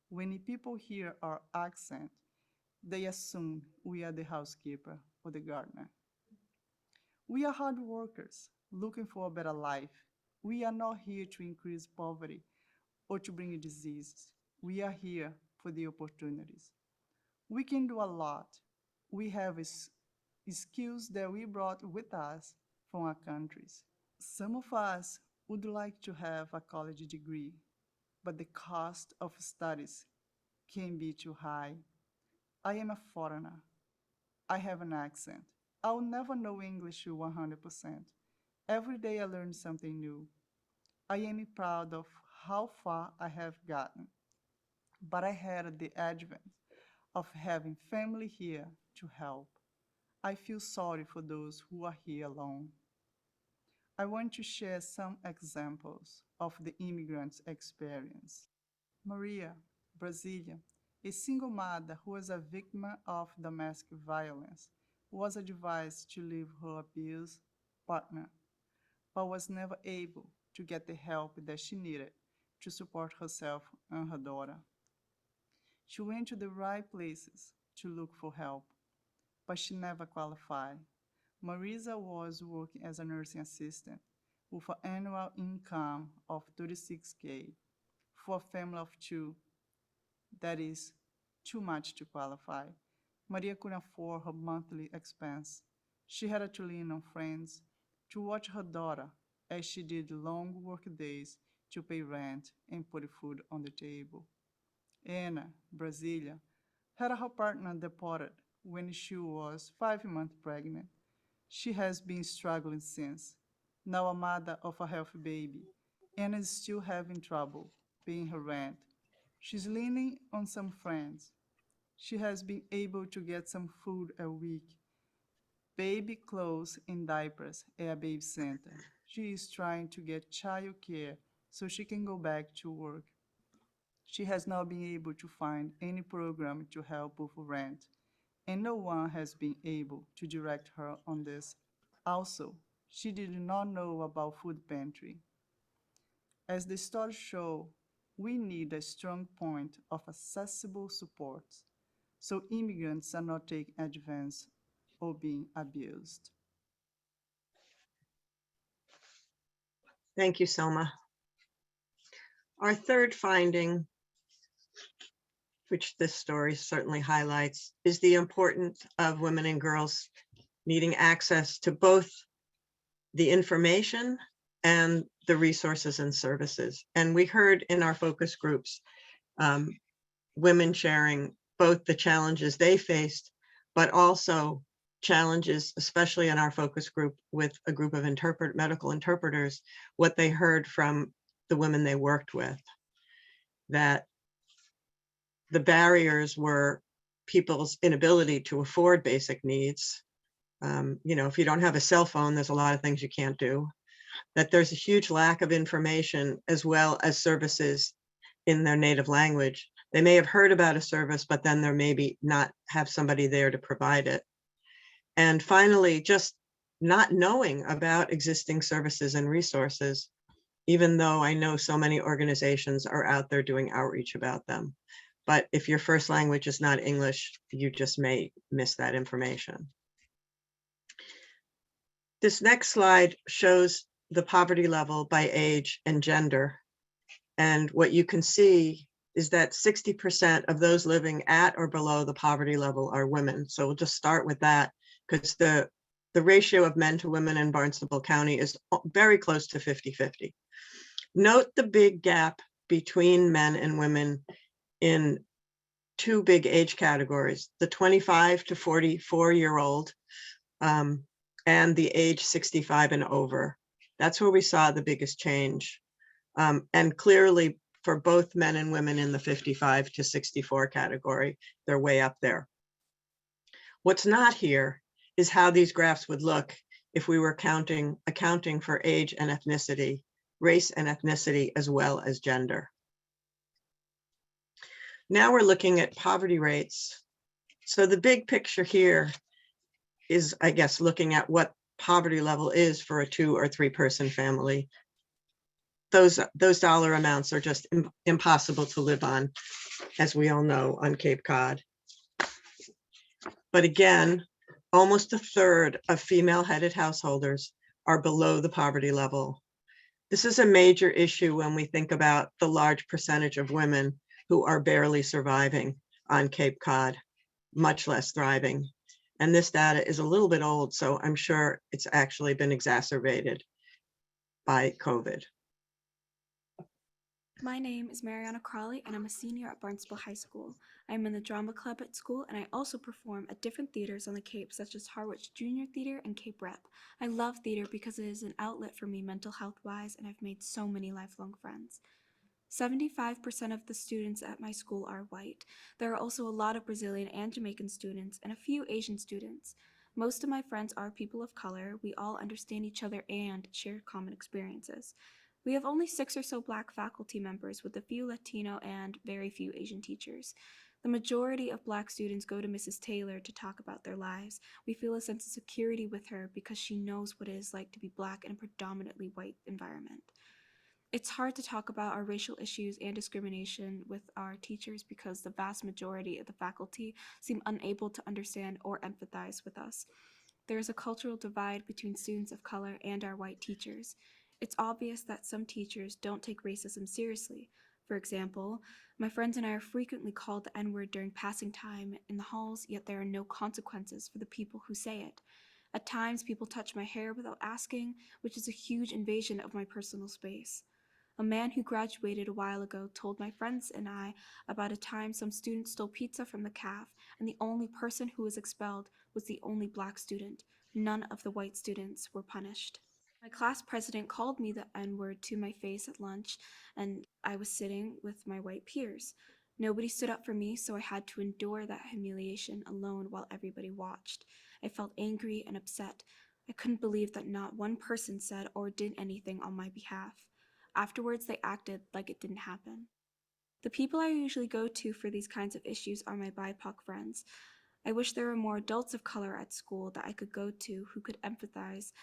When people hear our accent, they assume we are the housekeeper or the gardener. We are hard workers looking for a better life. We are not here to increase poverty or to bring diseases. We are here for the opportunities. We can do a lot. We have skills that we brought with us from our countries. Some of us would like to have a college degree, but the cost of studies can be too high. I am a foreigner. I have an accent. I'll never know English 100%. Every day I learn something new. I am proud of how far I have gotten, but I had the advent of having family here to help. I feel sorry for those who are here alone. I want to share some examples of the immigrants' experience. Maria, Brasilia, a single mother who was a victim of domestic violence, was advised to leave her abused partner, but was never able to get the help that she needed to support herself and her daughter. She went to the right places to look for help, but she never qualified. Marisa was working as a nursing assistant with an annual income of 36K for a family of two. That is too much to qualify. Maria couldn't afford her monthly expense. She had to lean on friends to watch her daughter as she did long work days to pay rent and put food on the table. Anna, Brasilia, had her partner deported when she was 5 months pregnant. She has been struggling since. Now a mother of a healthy baby, Anna is still having trouble paying her rent. She's leaning on some friends. She has been able to get some food a week, baby clothes and diapers at a baby center. She is trying to get child care so she can go back to work. She has not been able to find any program to help with rent and no one has been able to direct her on this. Also, she did not know about food pantry. As the stories show, we need a strong point of accessible support so immigrants are not taken advantage or being abused. Thank you, Selma. Our third finding, which this story certainly highlights, is the importance of women and girls needing access to both the information and the resources and services. And we heard in our focus groups, women sharing both the challenges they faced, but also challenges, especially in our focus group with a group of medical interpreters, what they heard from the women they worked with, that the barriers were people's inability to afford basic needs. If you don't have a cell phone, there's a lot of things you can't do. That there's a huge lack of information as well as services in their native language. They may have heard about a service, but then there maybe not have somebody there to provide it. And finally, just not knowing about existing services and resources, even though I know so many organizations are out there doing outreach about them. But if your first language is not English, you just may miss that information. This next slide shows the poverty level by age and gender. And what you can see is that 60% of those living at or below the poverty level are women. So we'll just start with that, because the ratio of men to women in Barnstable County is very close to 50-50. Note the big gap between men and women in two big age categories, the 25 to 44-year-old and the age 65 and over. That's where we saw the biggest change. And clearly for both men and women in the 55 to 64 category, they're way up there. What's not here is how these graphs would look if we were accounting for age and ethnicity, race and ethnicity, as well as gender. Now we're looking at poverty rates. So the big picture here is, I guess, looking at what poverty level is for a 2 or 3 person family. Those dollar amounts are just impossible to live on, as we all know, on Cape Cod. But again, almost a third of female-headed householders are below the poverty level. This is a major issue when we think about the large percentage of women who are barely surviving on Cape Cod, much less thriving. And this data is a little bit old, so I'm sure it's actually been exacerbated by COVID. My name is Mariana Crawley, and I'm a senior at Barnstable High School. I'm in the drama club at school, and I also perform at different theaters on the Cape, such as Harwich Junior Theater and Cape Rep. I love theater because it is an outlet for me mental health-wise, and I've made so many lifelong friends. 75% of the students at my school are white. There are also a lot of Brazilian and Jamaican students, and a few Asian students. Most of my friends are people of color. We all understand each other and share common experiences. We have only 6 or so Black faculty members, with a few Latino and very few Asian teachers. The majority of Black students go to Mrs. Taylor to talk about their lives. We feel a sense of security with her because she knows what it is like to be Black in a predominantly white environment. It's hard to talk about our racial issues and discrimination with our teachers because the vast majority of the faculty seem unable to understand or empathize with us. There is a cultural divide between students of color and our white teachers. It's obvious that some teachers don't take racism seriously. For example, my friends and I are frequently called the N-word during passing time in the halls, yet there are no consequences for the people who say it. At times, people touch my hair without asking, which is a huge invasion of my personal space. A man who graduated a while ago told my friends and I about a time some students stole pizza from the caf, and the only person who was expelled was the only Black student. None of the white students were punished. My class president called me the N-word to my face at lunch, and I was sitting with my white peers. Nobody stood up for me, so I had to endure that humiliation alone while everybody watched. I felt angry and upset. I couldn't believe that not one person said or did anything on my behalf. Afterwards, they acted like it didn't happen. The people I usually go to for these kinds of issues are my BIPOC friends. I wish there were more adults of color at school that I could go to who could empathize.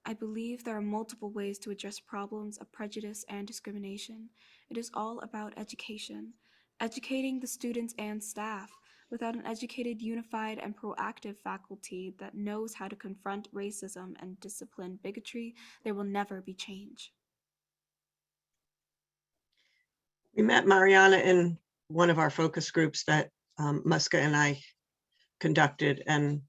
I believe there are multiple ways to address problems of prejudice and discrimination. It is all about education, educating the students and staff. Without an educated, unified, and proactive faculty that knows how to confront racism and discipline bigotry, there will never be change. We met Mariana in one of our focus groups that Muska and I conducted, and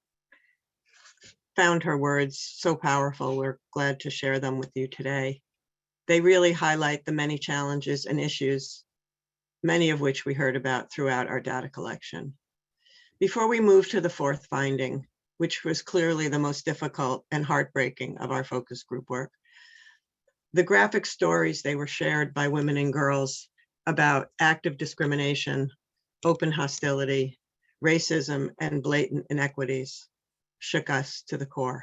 found her words so powerful. We're glad to share them with you today. They really highlight the many challenges and issues, many of which we heard about throughout our data collection. Before we move to the fourth finding, which was clearly the most difficult and heartbreaking of our focus group work, the graphic stories they were shared by women and girls about active discrimination, open hostility, racism, and blatant inequities shook us to the core.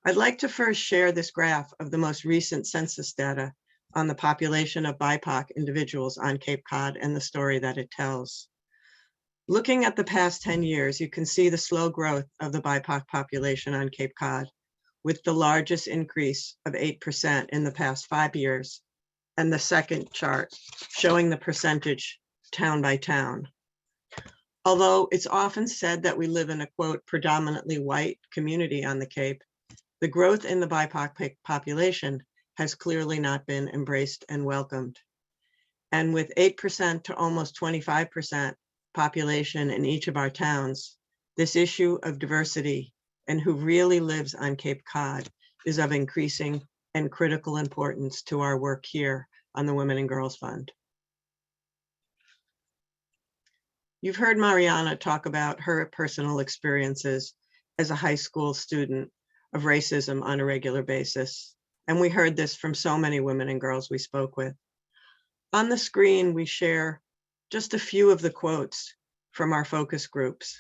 I'd like to first share this graph of the most recent census data on the population of BIPOC individuals on Cape Cod and the story that it tells. Looking at the past 10 years, you can see the slow growth of the BIPOC population on Cape Cod, with the largest increase of 8% in the past 5 years, and the second chart showing the percentage town by town. Although it's often said that we live in a, quote, predominantly white community on the Cape, the growth in the BIPOC population has clearly not been embraced and welcomed. And with 8% to almost 25% population in each of our towns, this issue of diversity and who really lives on Cape Cod is of increasing and critical importance to our work here on the Women and Girls Fund. You've heard Mariana talk about her personal experiences as a high school student of racism on a regular basis. And we heard this from so many women and girls we spoke with. On the screen, we share just a few of the quotes from our focus groups.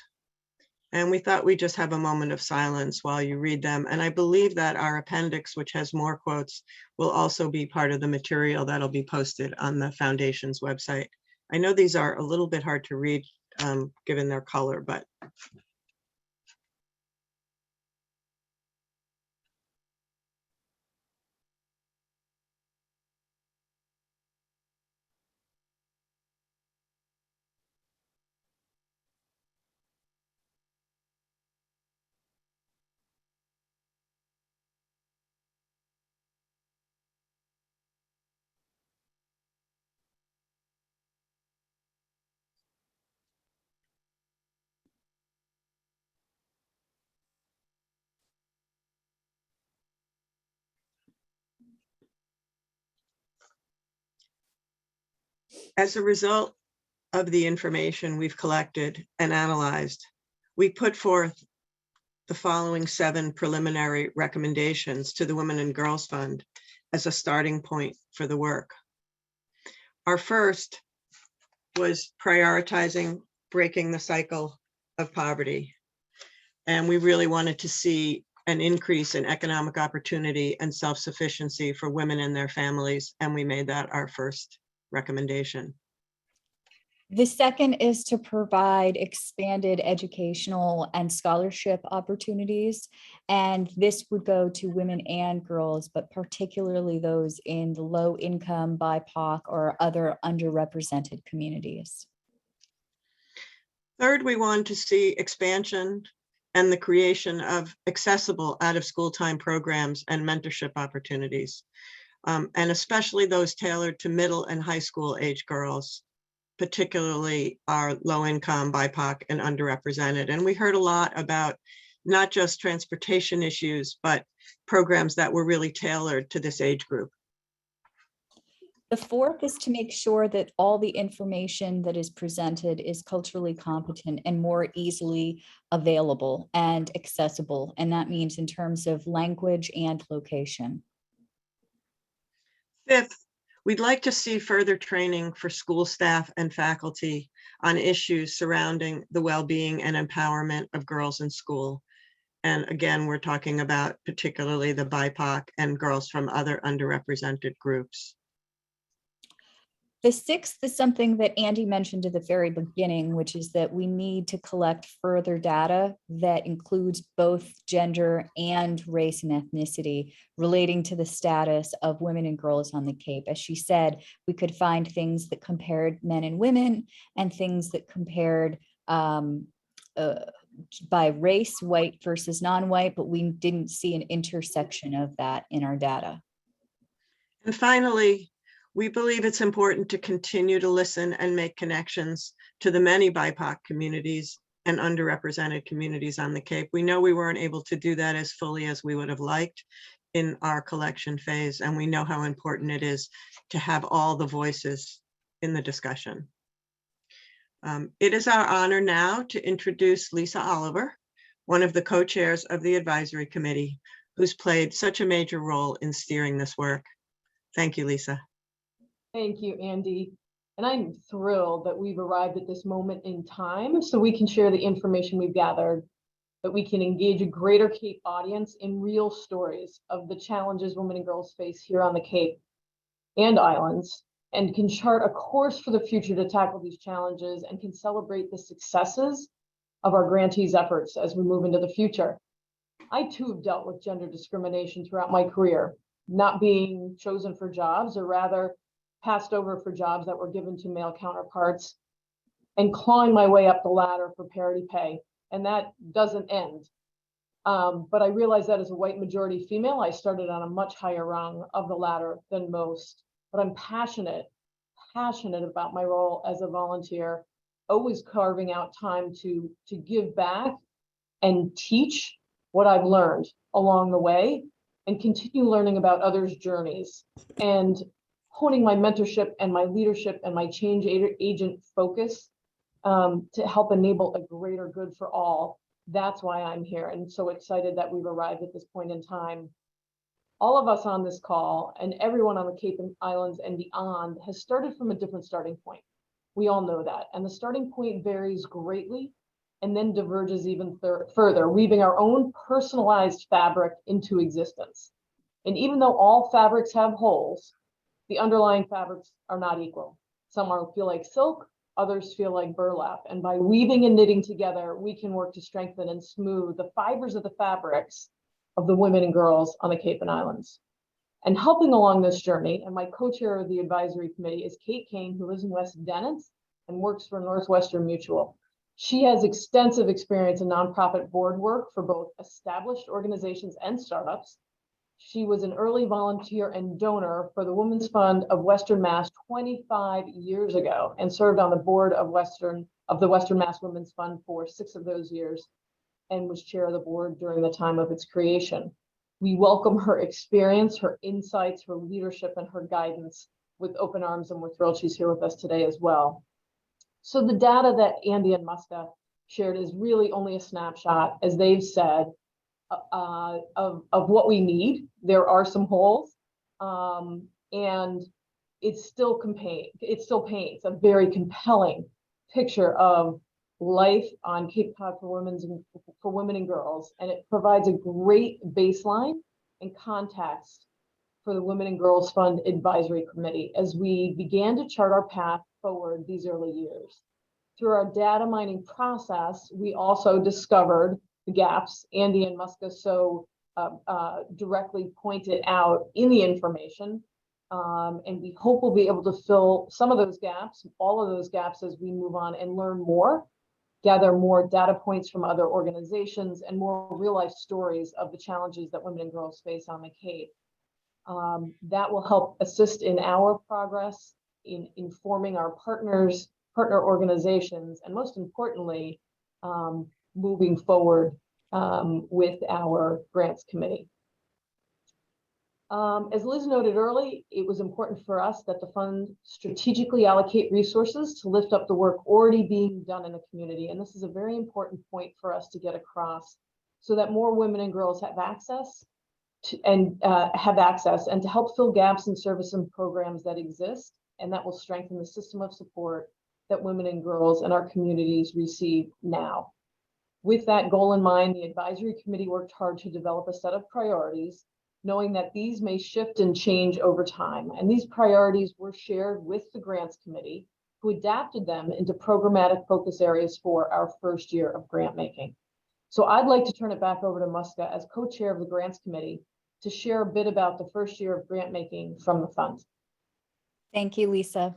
And we thought we'd just have a moment of silence while you read them. And I believe that our appendix, which has more quotes, will also be part of the material that'll be posted on the Foundation's website. I know these are a little bit hard to read given their color, but as a result of the information we've collected and analyzed, we put forth the following 7 preliminary recommendations to the Women and Girls Fund as a starting point for the work. Our first was prioritizing breaking the cycle of poverty. And we really wanted to see an increase in economic opportunity and self-sufficiency for women and their families, and we made that our first recommendation. The second is to provide expanded educational and scholarship opportunities. And this would go to women and girls, but particularly those in the low income, BIPOC, or other underrepresented communities. Third, we wanted to see expansion and the creation of accessible out of school time programs and mentorship opportunities, and especially those tailored to middle and high school age girls, particularly our low-income, BIPOC, and underrepresented. And we heard a lot about not just transportation issues, but programs that were really tailored to this age group. The fourth is to make sure that all the information that is presented is culturally competent and more easily available and accessible. And that means in terms of language and location. Fifth, we'd like to see further training for school staff and faculty on issues surrounding the well-being and empowerment of girls in school. And again, we're talking about particularly the BIPOC and girls from other underrepresented groups. The sixth is something that Andy mentioned at the very beginning, which is that we need to collect further data that includes both gender and race and ethnicity relating to the status of women and girls on the Cape. As she said, we could find things that compared men and women and things that compared by race, white versus non-white, but we didn't see an intersection of that in our data. And finally, we believe it's important to continue to listen and make connections to the many BIPOC communities and underrepresented communities on the Cape. We know we weren't able to do that as fully as we would have liked in our collection phase, and we know how important it is to have all the voices in the discussion. It is our honor now to introduce Lisa Oliver, one of the co-chairs of the advisory committee, who's played such a major role in steering this work. Thank you, Lisa. Thank you, Andy. And I'm thrilled that we've arrived at this moment in time so we can share the information we've gathered, that we can engage a greater Cape audience in real stories of the challenges women and girls face here on the Cape and islands, and can chart a course for the future to tackle these challenges and can celebrate the successes of our grantees' efforts as we move into the future. I too have dealt with gender discrimination throughout my career, not being chosen for jobs, or rather passed over for jobs that were given to male counterparts, and clawing my way up the ladder for parity pay. And that doesn't end. But I realized that as a white majority female, I started on a much higher rung of the ladder than most. But I'm passionate about my role as a volunteer, always carving out time to give back and teach what I've learned along the way, and continue learning about others' journeys, and honing my mentorship and my leadership and my change agent focus to help enable a greater good for all. That's why I'm here, and so excited that we've arrived at this point in time. All of us on this call and everyone on the Cape Islands and beyond has started from a different starting point. We all know that, and the starting point varies greatly and then diverges even further, weaving our own personalized fabric into existence. And even though all fabrics have holes, the underlying fabrics are not equal. Some feel like silk, others feel like burlap. And by weaving and knitting together, we can work to strengthen and smooth the fibers of the fabrics of the women and girls on the Cape and Islands. And helping along this journey, and my co-chair of the advisory committee is Kate Kane, who lives in West Dennis and works for Northwestern Mutual. She has extensive experience in nonprofit board work for both established organizations and startups. She was an early volunteer and donor for the Women's Fund of Western Mass 25 years ago, and served on the board of the Western Mass Women's Fund for 6 of those years, and was chair of the board during the time of its creation. We welcome her experience, her insights, her leadership, and her guidance with open arms, and we're thrilled she's here with us today as well. So the data that Andy and Muska shared is really only a snapshot, as they've said, of what we need. There are some holes, and it still paints a very compelling picture of life on Cape Cod for women and girls, and it provides a great baseline and context for the Women and Girls Fund Advisory Committee as we began to chart our path forward these early years. Through our data mining process, we also discovered the gaps Andy and Muska so directly pointed out in the information. And we hope we'll be able to fill some of those gaps, all of those gaps, as we move on and learn more, gather more data points from other organizations, and more real life stories of the challenges that women and girls face on the Cape. That will help assist in our progress, in informing our partner organizations, and most importantly, moving forward with our grants committee. As Liz noted early, it was important for us that the fund strategically allocate resources to lift up the work already being done in the community. And this is a very important point for us to get across, so that more women and girls have access and to help fill gaps in service and programs that exist, and that will strengthen the system of support that women and girls in our communities receive now. With that goal in mind, the advisory committee worked hard to develop a set of priorities, knowing that these may shift and change over time. And these priorities were shared with the Grants Committee, who adapted them into programmatic focus areas for our first year of grant making. So I'd like to turn it back over to Muska as co-chair of the Grants Committee to share a bit about the first year of grant making from the fund. Thank you, Lisa.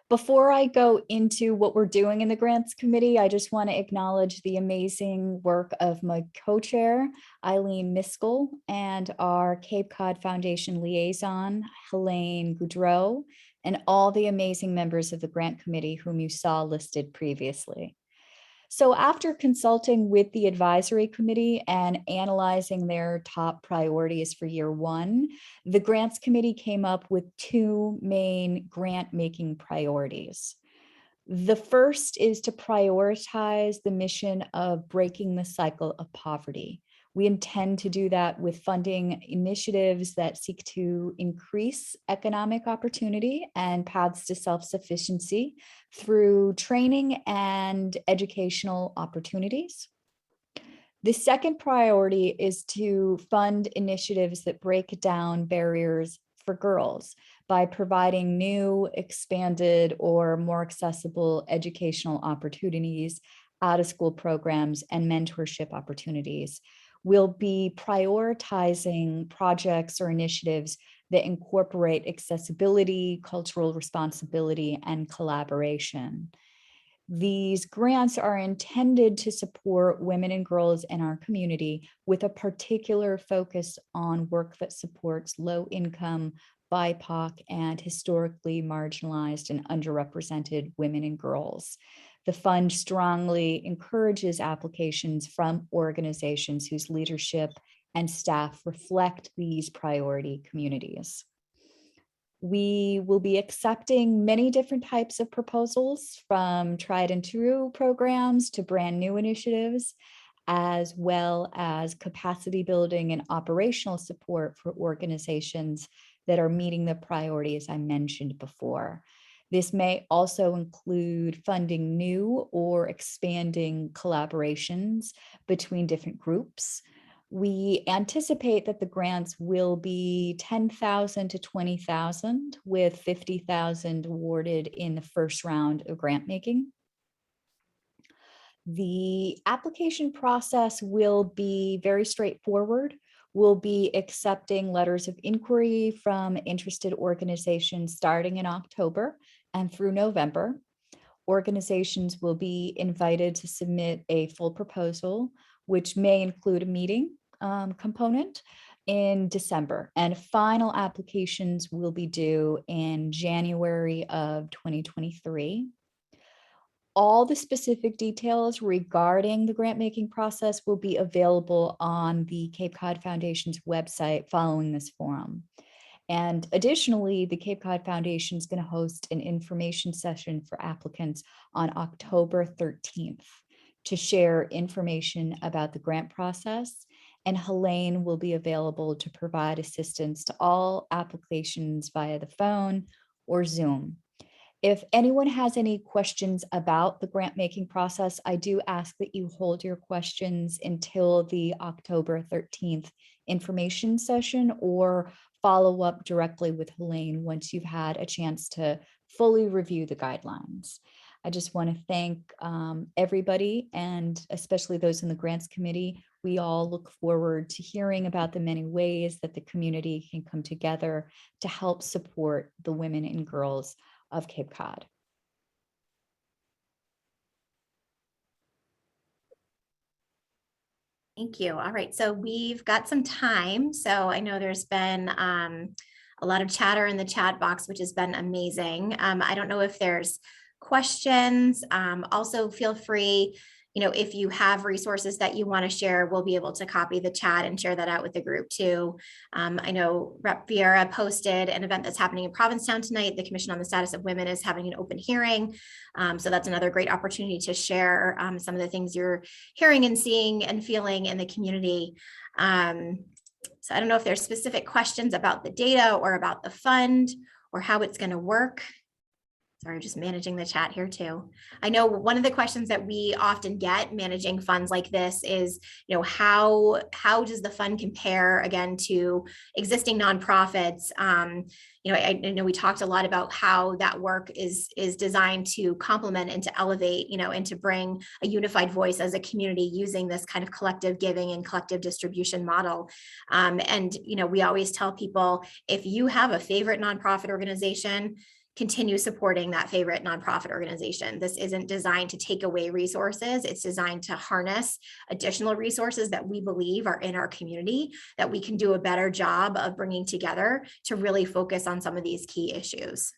Before I go into what we're doing in the Grants Committee, I just want to acknowledge the amazing work of my co-chair, Eileen Miskell, and our Cape Cod Foundation liaison, Helene Goudreau, and all the amazing members of the Grant Committee whom you saw listed previously. So after consulting with the advisory committee and analyzing their top priorities for year one, the grants committee came up with two main grant making priorities. The first is to prioritize the mission of breaking the cycle of poverty. We intend to do that with funding initiatives that seek to increase economic opportunity and paths to self-sufficiency through training and educational opportunities. The second priority is to fund initiatives that break down barriers for girls by providing new, expanded, or more accessible educational opportunities, out-of-school programs, and mentorship opportunities. We'll be prioritizing projects or initiatives that incorporate accessibility, cultural responsibility, and collaboration. These grants are intended to support women and girls in our community with a particular focus on work that supports low-income, BIPOC, and historically marginalized and underrepresented women and girls. The fund strongly encourages applications from organizations whose leadership and staff reflect these priority communities. We will be accepting many different types of proposals, from tried and true programs to brand new initiatives, as well as capacity building and operational support for organizations that are meeting the priorities I mentioned before. This may also include funding new or expanding collaborations between different groups. We anticipate that the grants will be 10,000 to 20,000, with 50,000 awarded in the first round of grant making. The application process will be very straightforward. We'll be accepting letters of inquiry from interested organizations starting in October and through November. Organizations will be invited to submit a full proposal, which may include a meeting component in December, and final applications will be due in January of 2023. All the specific details regarding the grant making process will be available on the Cape Cod Foundation's website following this forum. And additionally, the Cape Cod Foundation is going to host an information session for applicants on October 13th to share information about the grant process. And Helene will be available to provide assistance to all applications via the phone or Zoom. If anyone has any questions about the grant making process, I do ask that you hold your questions until the October 13th information session, or follow up directly with Helene once you've had a chance to fully review the guidelines. I just want to thank everybody, and especially those in the grants committee. We all look forward to hearing about the many ways that the community can come together to help support the women and girls of Cape Cod. Thank you. All right, so we've got some time. So I know there's been a lot of chatter in the chat box, which has been amazing. I don't know if there's questions. Also feel free, if you have resources that you want to share, we'll be able to copy the chat and share that out with the group too. I know Rep Vieira posted an event that's happening in Provincetown tonight. The Commission on the Status of Women is having an open hearing. So that's another great opportunity to share some of the things you're hearing and seeing and feeling in the community. So I don't know if there's specific questions about the data or about the fund or how it's going to work. Sorry, just managing the chat here too. I know one of the questions that we often get managing funds like this is, how does the fund compare again to existing nonprofits? I know we talked a lot about how that work is designed to complement and to elevate, and to bring a unified voice as a community using this kind of collective giving and collective distribution model. We always tell people, if you have a favorite nonprofit organization, continue supporting that favorite nonprofit organization. This isn't designed to take away resources. It's designed to harness additional resources that we believe are in our community, that we can do a better job of bringing together to really focus on some of these key issues.